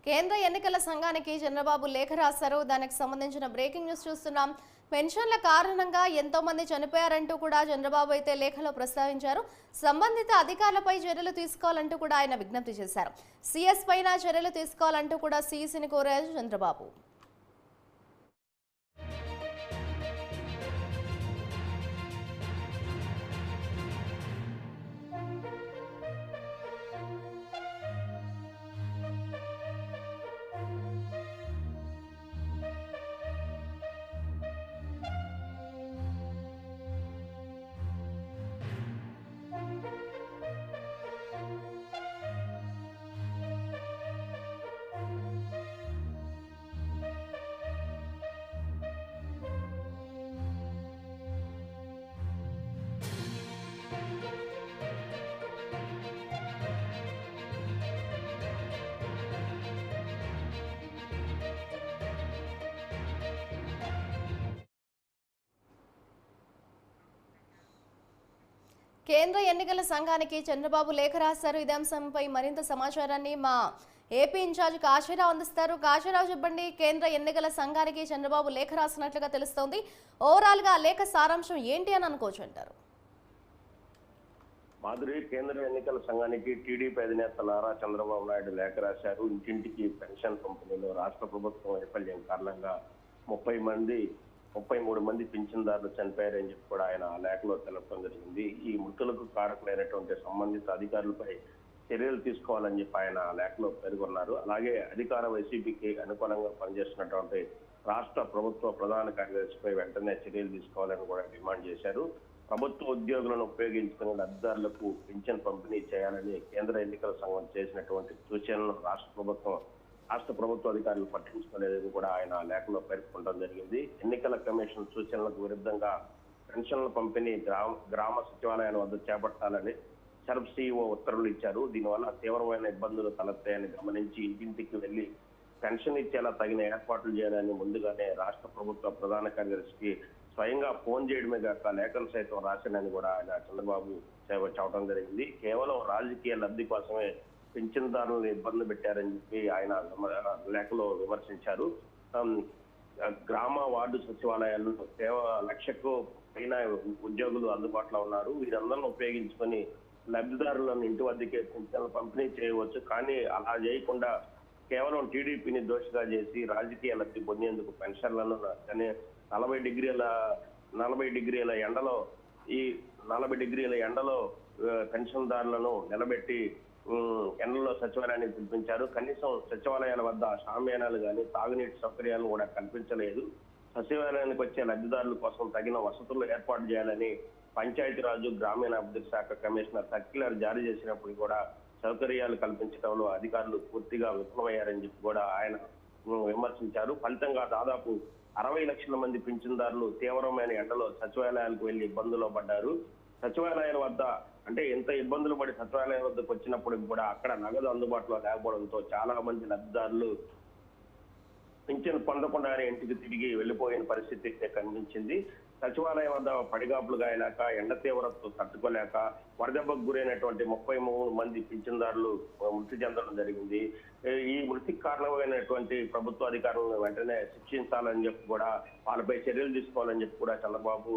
కేంద్ర ఎన్నికల సంఘానికి చంద్రబాబు లేఖ రాశారు. దానికి సంబంధించిన బ్రేకింగ్ న్యూస్ చూస్తున్నాం. పెన్షన్ల కారణంగా ఎంతో మంది చనిపోయారంటూ కూడా చంద్రబాబు అయితే లేఖలో ప్రస్తావించారు. సంబంధిత అధికారులపై చర్యలు తీసుకోవాలంటూ కూడా ఆయన విజ్ఞప్తి చేశారు. సీఎస్ పైన చర్యలు తీసుకోవాలంటూ కూడా సీఈసీని కోరారు చంద్రబాబు. కేంద్ర ఎన్నికల సంఘానికి చంద్రబాబు లేఖ రాశారు. ఇదే అంశంపై మరింత సమాచారాన్ని మా ఏపీ ఇన్ఛార్జ్ కాశీరావు అందిస్తారు. కాశీరావు, చెప్పండి. కేంద్ర ఎన్నికల సంఘానికి చంద్రబాబు లేఖ రాసినట్లుగా తెలుస్తోంది. ఓవరాల్ గా లేఖ సారాంశం ఏంటి అని అనుకోవచ్చు అంటారు? మాధురి, కేంద్ర ఎన్నికల సంఘానికి టీడీపీ అధినేత నారా చంద్రబాబు నాయుడు లేఖ రాశారు. ఇంటింటికి పెన్షన్ పంపిణీలో రాష్ట్ర ప్రభుత్వం వైఫల్యం కారణంగా 33 మంది పింఛన్దారులు చనిపోయారని చెప్పి కూడా ఆయన లేఖలో తెలపడం జరిగింది. ఈ మృతులకు కారకులైనటువంటి సంబంధిత అధికారులపై చర్యలు తీసుకోవాలని చెప్పి ఆయన లేఖలో పేర్కొన్నారు. అలాగే అధికార వైసీపీకి అనుకూలంగా పనిచేస్తున్నటువంటి రాష్ట్ర ప్రభుత్వ ప్రధాన కార్యదర్శిపై వెంటనే చర్యలు తీసుకోవాలని కూడా డిమాండ్ చేశారు. ప్రభుత్వ ఉద్యోగులను ఉపయోగించుకునే లబ్ధిదారులకు పింఛన్ పంపిణీ చేయాలని కేంద్ర ఎన్నికల సంఘం చేసినటువంటి సూచనలను రాష్ట్ర ప్రభుత్వ అధికారులు పట్టించుకోలేదని కూడా ఆయన లేఖలో పేర్కొనడం జరిగింది. ఎన్నికల కమిషన్ సూచనలకు విరుద్ధంగా పెన్షన్ల పంపిణీ గ్రామ సచివాలయాల వద్ద చేపట్టాలని సర్వ్ సీఈఓ ఉత్తర్వులు ఇచ్చారు. దీనివల్ల తీవ్రమైన ఇబ్బందులు తలెత్తాయని గమనించి ఇంటింటికి వెళ్లి పెన్షన్ ఇచ్చేలా తగిన ఏర్పాట్లు చేయాలని ముందుగానే రాష్ట్ర ప్రభుత్వ ప్రధాన కార్యదర్శికి స్వయంగా ఫోన్ చేయడమే కాక లేఖలు సైతం రాశానని కూడా ఆయన చంద్రబాబు చెప్పడం జరిగింది. కేవలం రాజకీయ లబ్ధి కోసమే పింఛన్దారులను ఇబ్బంది పెట్టారని చెప్పి ఆయన లేఖలో విమర్శించారు. గ్రామ వార్డు సచివాలయాల్లో 1,00,000కు పైన ఉద్యోగులు అందుబాటులో ఉన్నారు. వీరందరిని ఉపయోగించుకొని లబ్ధిదారులను ఇంటి వద్దకే పింఛన్లు పంపిణీ చేయవచ్చు. కానీ అలా చేయకుండా కేవలం టీడీపీని దోషిగా చేసి రాజకీయ లబ్ధి పొందేందుకు పెన్షన్లను 40 డిగ్రీల ఎండలో పెన్షన్దారులను నిలబెట్టి ఎండలో సచివాలయాన్ని పిలిపించారు. కనీసం సచివాలయాల వద్ద షామియానాలు కానీ తాగునీటి సౌకర్యాలను కూడా కల్పించలేదు. సచివాలయానికి వచ్చే లబ్ధిదారుల కోసం తగిన వసతులు ఏర్పాటు చేయాలని పంచాయతీరాజు గ్రామీణాభివృద్ధి శాఖ కమిషనర్ సర్క్యులర్ జారీ చేసినప్పుడు కూడా సౌకర్యాలు కల్పించడంలో అధికారులు పూర్తిగా విఫలమయ్యారని చెప్పి కూడా ఆయన విమర్శించారు. ఫలితంగా దాదాపు 60 లక్షల మంది పింఛన్దారులు తీవ్రమైన ఎండలో సచివాలయాలకు వెళ్లి ఇబ్బందుల్లో పడ్డారు. సచివాలయాల వద్ద అంటే ఎంత ఇబ్బందులు పడి సచివాలయం వద్దకు వచ్చినప్పటికి కూడా అక్కడ నగదు అందుబాటులో లేకపోవడంతో చాలా మంది లబ్ధిదారులు పింఛన్ పొందకుండానే ఇంటికి తిరిగి వెళ్లిపోయిన పరిస్థితి కనిపించింది. సచివాలయం వద్ద పడిగాపులు గాయలేక ఎండ తీవ్రతతో తట్టుకోలేక వరదెబ్బకు గురైనటువంటి 33 మంది పింఛన్దారులు మృతి చెందడం జరిగింది. ఈ మృతికి కారణమైనటువంటి ప్రభుత్వ అధికారులను వెంటనే శిక్షించాలని చెప్పి కూడా వాళ్ళపై చర్యలు తీసుకోవాలని చెప్పి కూడా చంద్రబాబు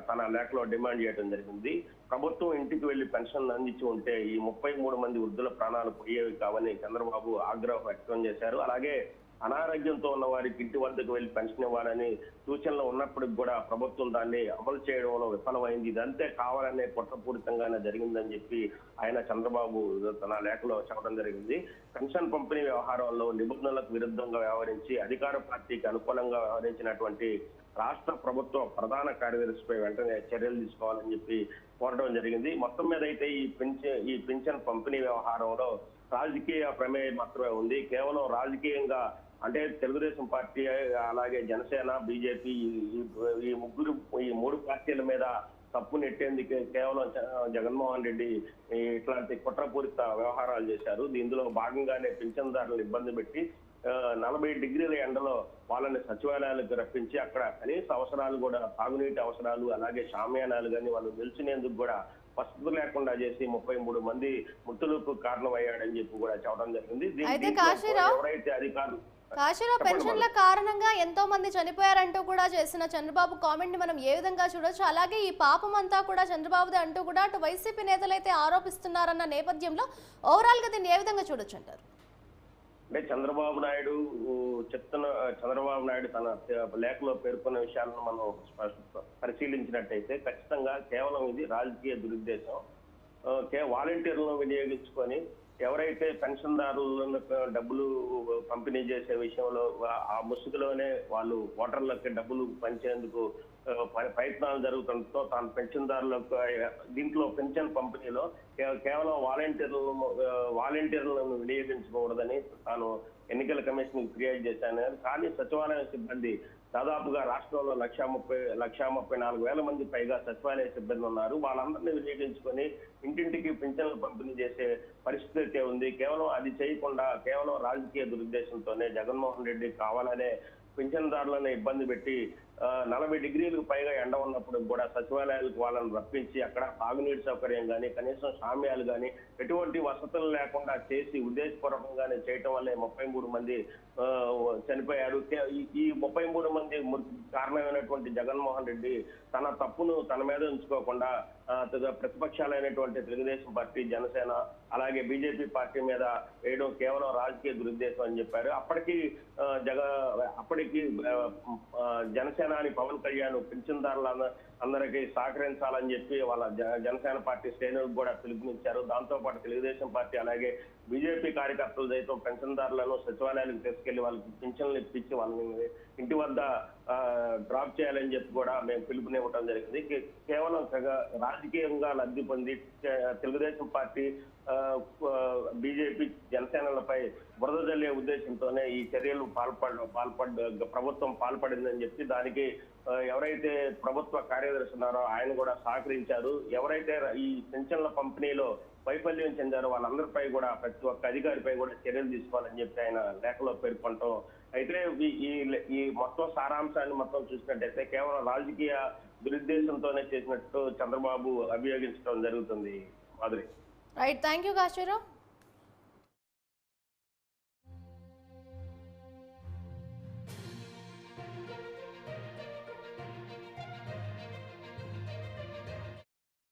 తన లేఖలో డిమాండ్ చేయడం జరిగింది. ప్రభుత్వం ఇంటికి వెళ్లి పెన్షన్లు అందించి ఉంటే ఈ 33 మంది వృద్ధుల ప్రాణాలు పోయేవి కావని చంద్రబాబు ఆగ్రహం వ్యక్తం చేశారు. అలాగే అనారోగ్యంతో ఉన్న వారికి ఇంటి వద్దకు వెళ్లి పెన్షన్ ఇవ్వాలని సూచనలు ఉన్నప్పటికి కూడా ప్రభుత్వం దాన్ని అమలు చేయడంలో విఫలమైంది. ఇదంతే కావాలనే కుట్రపూరితంగానే జరిగిందని చెప్పి ఆయన చంద్రబాబు తన లేఖలో చెప్పడం జరిగింది. పెన్షన్ పంపిణీ వ్యవహారంలో నిబంధనలకు విరుద్ధంగా వ్యవహరించి అధికార పార్టీకి అనుకూలంగా వ్యవహరించినటువంటి రాష్ట్ర ప్రభుత్వ ప్రధాన కార్యదర్శిపై వెంటనే చర్యలు తీసుకోవాలని చెప్పి కోరడం జరిగింది. మొత్తం మీద అయితే ఈ పింఛన్ పంపిణీ వ్యవహారంలో రాజకీయ ప్రమేయం మాత్రమే ఉంది. కేవలం రాజకీయంగా అంటే తెలుగుదేశం పార్టీ అలాగే జనసేన బీజేపీ ఈ మూడు పార్టీల మీద తప్పు నెట్టేందుకు కేవలం జగన్మోహన్ రెడ్డి ఇట్లాంటి కుట్రపూరిత వ్యవహారాలు చేశారు. ఇందులో భాగంగానే పింఛన్దారులను ఇబ్బంది పెట్టి 40 డిగ్రీల ఎండలో వాళ్ళని సచివాలయాలకు రప్పించి అక్కడ కనీస అవసరాలు కూడా తాగునీటి అవసరాలు అలాగే షామియానాలు కానీ వాళ్ళు నిల్చునేందుకు కూడా వసతులు లేకుండా చేసి 33 మంది మృతులకు కారణమయ్యాడని చెప్పి కూడా చెప్పడం జరిగింది. అయితే దీంట్లో కాశీరావు ఎవరైతే అధికారులు పెన్షన్ల కారణంగా ఎంతో మంది చనిపోయారంటూ కూడా చేసిన చంద్రబాబు కామెంట్ ని మనం ఏ విధంగా చూడొచ్చు? అలాగే ఈ పాపం అంతా కూడా చంద్రబాబుదే అంటూ కూడా అటు వైసీపీ నేతలు అయితే ఆరోపిస్తున్నారన్న నేపథ్యంలో ఓవరాల్ గా దీన్ని ఏ విధంగా చూడొచ్చు అంటారు? అంటే చంద్రబాబు నాయుడు తన లేఖలో పేర్కొన్న విషయాలను మనం పరిశీలించినట్టయితే ఖచ్చితంగా కేవలం ఇది రాజకీయ దురుద్దేశం. వాలంటీర్లను వినియోగించుకొని ఎవరైతే పెన్షన్దారులకు డబ్బులు పంపిణీ చేసే విషయంలో ఆ ముసుగులోనే వాళ్ళు ఓటర్లకు డబ్బులు పంచేందుకు ప్రయత్నాలు జరుగుతుండటంతో తాను పెన్షన్దారులకు దీంట్లో పెన్షన్ పంపిణీలో కేవలం వాలంటీర్లను వినియోగించకూడదని తాను ఎన్నికల కమిషన్ ఫిర్యాదు చేశాను. కానీ సచివాలయ సిబ్బంది దాదాపుగా రాష్ట్రంలో 1,34,000 మంది పైగా సచివాలయ సిబ్బంది ఉన్నారు. వాళ్ళందరినీ వినియోగించుకొని ఇంటింటికి పింఛన్లు పంపిణీ చేసే పరిస్థితి అయితే ఉంది. కేవలం అది చేయకుండా కేవలం రాజకీయ దురుద్దేశంతోనే జగన్మోహన్ రెడ్డి కావాలనే పింఛన్దారులను ఇబ్బంది పెట్టి 40 డిగ్రీలకు పైగా ఎండ ఉన్నప్పుడు కూడా సచివాలయాలకు వాళ్ళని రప్పించి అక్కడ తాగునీటి సౌకర్యం కానీ కనీసం సామ్యాలు కానీ ఎటువంటి వసతులు లేకుండా చేసి ఉద్దేశపూర్వకంగానే చేయటం వల్లే 33 మంది చనిపోయారు. ఈ 33 మంది కారణమైనటువంటి జగన్మోహన్ రెడ్డి తన తప్పును తన మీద ఉంచుకోకుండా ప్రతిపక్షాలైనటువంటి తెలుగుదేశం పార్టీ, జనసేన అలాగే బీజేపీ పార్టీ మీద వేయడం కేవలం రాజకీయ దురుద్దేశం అని చెప్పారు. అప్పటికి జనసేనాని పవన్ కళ్యాణ్ పింఛన్దారుల అందరికీ సహకరించాలని చెప్పి వాళ్ళ జనసేన పార్టీ శ్రేణులకు కూడా పిలుపునిచ్చారు. దాంతో పాటు తెలుగుదేశం పార్టీ అలాగే బీజేపీ కార్యకర్తలు సైతం పెన్షన్దారులను సచివాలయాలకు తీసుకెళ్లి వాళ్ళకి పింఛన్లు ఇప్పించి వాళ్ళని ఇంటి వద్ద డ్రాప్ చేయాలని చెప్పి కూడా మేము పిలుపునివ్వడం జరిగింది. కేవలం రాజకీయంగా లబ్ధి పొంది తెలుగుదేశం పార్టీ, బీజేపీ, జనసేనలపై బురద జల్లే ఉద్దేశంతోనే ఈ చర్యలు ప్రభుత్వం పాల్పడిందని చెప్పి దానికి ఎవరైతే ప్రభుత్వ కార్యదర్శి ఉన్నారో ఆయన కూడా సహకరించారు. ఎవరైతే ఈ పెన్షన్ల పంపిణీలో వైఫల్యం చెందారో వాళ్ళందరిపై కూడా ప్రతి ఒక్క అధికారిపై కూడా చర్యలు తీసుకోవాలని చెప్పి ఆయన లేఖలో పేర్కొనటం. అయితే ఈ మొత్తం సారాంశాన్ని మొత్తం చూసినట్టయితే కేవలం రాజకీయ దురుద్దేశంతోనే చేసినట్టు చంద్రబాబు అభియోగించడం జరుగుతుంది. Madhuri. Right, thank you Kasirao.